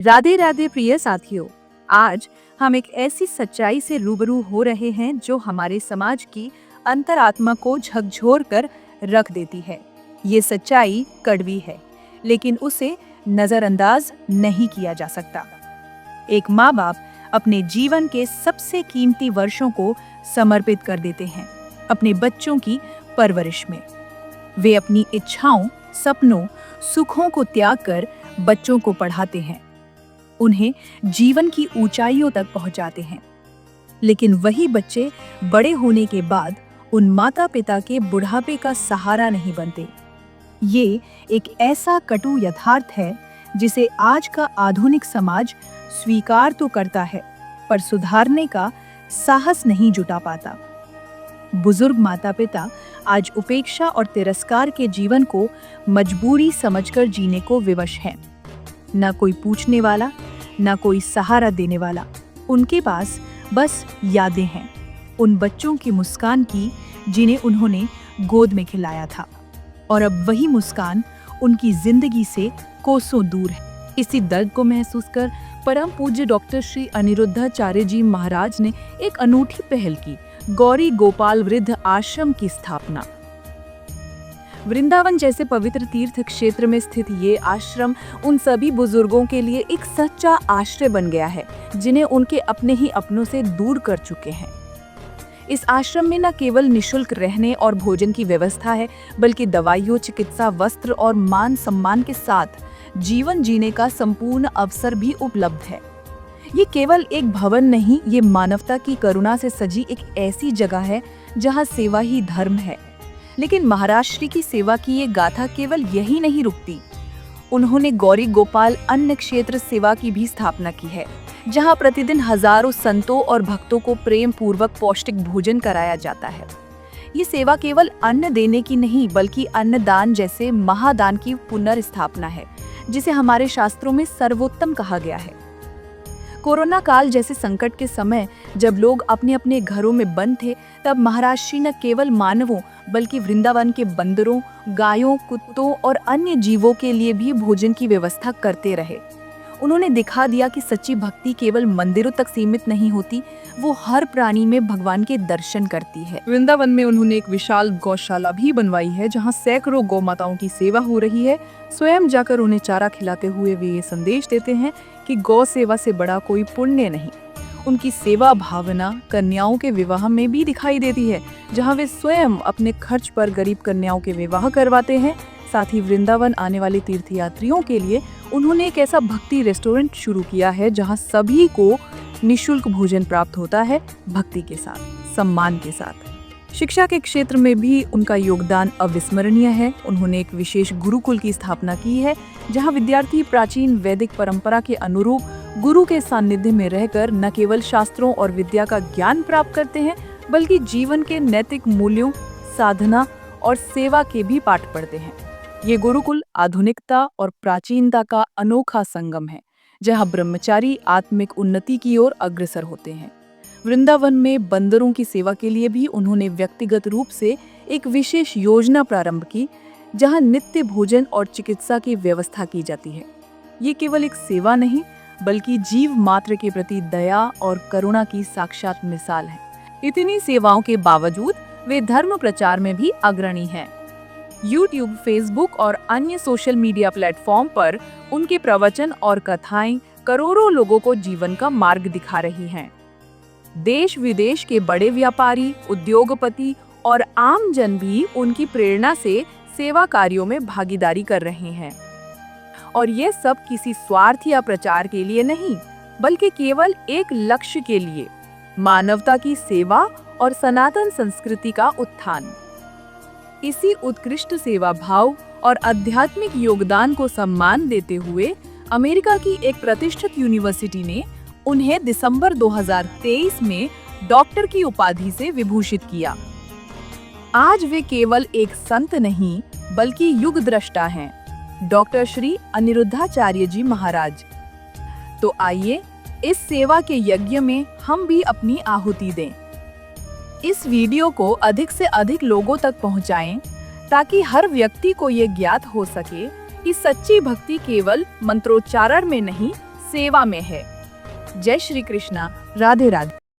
राधे राधे प्रिय साथियों। आज हम एक ऐसी सच्चाई से रूबरू हो रहे हैं जो हमारे समाज की अंतरात्मा को झकझोर कर रख देती है। ये सच्चाई कड़वी है, लेकिन उसे नजरअंदाज नहीं किया जा सकता। एक माँ बाप अपने जीवन के सबसे कीमती वर्षों को समर्पित कर देते हैं अपने बच्चों की परवरिश में। वे अपनी इच्छाओं, सपनों, सुखों को त्याग कर बच्चों को पढ़ाते हैं, उन्हें जीवन की ऊंचाइयों तक पहुंचाते हैं। लेकिन वही बच्चे बड़े होने के बाद उन माता पिता के बुढ़ापे का सहारा नहीं बनते। ये एक ऐसा कटु यथार्थ है जिसे आज का आधुनिक समाज स्वीकार तो करता है, पर सुधारने का साहस नहीं जुटा पाता। बुजुर्ग माता पिता आज उपेक्षा और तिरस्कार के जीवन को मजबूरी समझकर जीने को विवश हैं। न कोई पूछने वाला, न कोई सहारा देने वाला। उनके पास बस यादें हैं, उन बच्चों की मुस्कान की जिन्हें उन्होंने गोद में खिलाया था, और अब वही मुस्कान उनकी जिंदगी से कोसों दूर है। इसी दर्द को महसूस कर परम पूज्य डॉक्टर श्री अनिरुद्धाचार्य जी महाराज ने एक अनूठी पहल की, गौरी गोपाल वृद्ध आश्रम की स्थापना। वृंदावन जैसे पवित्र तीर्थ क्षेत्र में स्थित ये आश्रम उन सभी बुजुर्गों के लिए एक सच्चा आश्रय बन गया है जिन्हें उनके अपने ही अपनों से दूर कर चुके हैं। इस आश्रम में न केवल निशुल्क रहने और भोजन की व्यवस्था है, बल्कि दवाइयों, चिकित्सा, वस्त्र और मान सम्मान के साथ जीवन जीने का संपूर्ण अवसर भी उपलब्ध है। ये केवल एक भवन नहीं, ये मानवता की करुणा से सजी एक ऐसी जगह है जहाँ सेवा ही धर्म है। लेकिन महाराज श्री की सेवा की ये गाथा केवल यही नहीं रुकती। उन्होंने गौरी गोपाल अन्न क्षेत्र सेवा की भी स्थापना की है, जहां प्रतिदिन हजारों संतों और भक्तों को प्रेम पूर्वक पौष्टिक भोजन कराया जाता है। ये सेवा केवल अन्न देने की नहीं, बल्कि अन्नदान जैसे महादान की पुनर्स्थापना है, जिसे हमारे शास्त्रों में सर्वोत्तम कहा गया है। कोरोना काल जैसे संकट के समय जब लोग अपने अपने घरों में बंद थे, तब महाराज श्री न केवल मानवों बल्कि वृंदावन के बंदरों, गायों, कुत्तों और अन्य जीवों के लिए भी भोजन की व्यवस्था करते रहे। उन्होंने दिखा दिया कि सच्ची भक्ति केवल मंदिरों तक सीमित नहीं होती, वो हर प्राणी में भगवान के दर्शन करती है। वृंदावन में उन्होंने एक विशाल गौशाला भी बनवाई है, जहां सैकड़ों गौ माताओं की सेवा हो रही है। स्वयं जाकर उन्हें चारा खिलाते हुए वे ये संदेश देते हैं कि गौ सेवा से बड़ा कोई पुण्य नहीं। उनकी सेवा भावना कन्याओं के विवाह में भी दिखाई देती है, जहां वे स्वयं अपने खर्च पर गरीब कन्याओं के विवाह करवाते हैं। साथ ही वृंदावन आने वाले तीर्थयात्रियों के लिए उन्होंने एक ऐसा भक्ति रेस्टोरेंट शुरू किया है जहां सभी को निशुल्क भोजन प्राप्त होता है, भक्ति के साथ, सम्मान के साथ। शिक्षा के क्षेत्र में भी उनका योगदान अविस्मरणीय है। उन्होंने एक विशेष गुरुकुल की स्थापना की है, जहां विद्यार्थी प्राचीन वैदिक परंपरा के अनुरूप गुरु के सानिध्य में रहकर न केवल शास्त्रों और विद्या का ज्ञान प्राप्त करते हैं, बल्कि जीवन के नैतिक मूल्यों, साधना और सेवा के भी पाठ पढ़ते हैं। ये गुरुकुल आधुनिकता और प्राचीनता का अनोखा संगम है, जहां ब्रह्मचारी आत्मिक उन्नति की ओर अग्रसर होते हैं। वृंदावन में बंदरों की सेवा के लिए भी उन्होंने व्यक्तिगत रूप से एक विशेष योजना प्रारंभ की, जहां नित्य भोजन और चिकित्सा की व्यवस्था की जाती है। ये केवल एक सेवा नहीं, बल्कि जीव मात्र के प्रति दया और करुणा की साक्षात मिसाल है। इतनी सेवाओं के बावजूद वे धर्म प्रचार में भी अग्रणी हैं। YouTube, फेसबुक और अन्य सोशल मीडिया प्लेटफॉर्म पर उनके प्रवचन और कथाएं करोड़ों लोगों को जीवन का मार्ग दिखा रही हैं। देश विदेश के बड़े व्यापारी, उद्योगपति और आम जन भी उनकी प्रेरणा से सेवा कार्यों में भागीदारी कर रहे हैं। और ये सब किसी स्वार्थ या प्रचार के लिए नहीं, बल्कि केवल एक लक्ष्य के लिए, मानवता की सेवा और सनातन संस्कृति का उत्थान। इसी उत्कृष्ट सेवा भाव और आध्यात्मिक योगदान को सम्मान देते हुए अमेरिका की एक प्रतिष्ठित यूनिवर्सिटी ने उन्हें दिसंबर 2023 में डॉक्टर की उपाधि से विभूषित किया। आज वे केवल एक संत नहीं, बल्कि युग द्रष्टा हैं, डॉक्टर श्री अनिरुद्धाचार्य जी महाराज। तो आइए इस सेवा के यज्ञ में हम भी अपनी आहुति दें। इस वीडियो को अधिक से अधिक लोगों तक पहुंचाएं, ताकि हर व्यक्ति को ये ज्ञात हो सके कि सच्ची भक्ति केवल मंत्रोच्चारण में नहीं, सेवा में है। जय श्री कृष्णा, राधे राधे।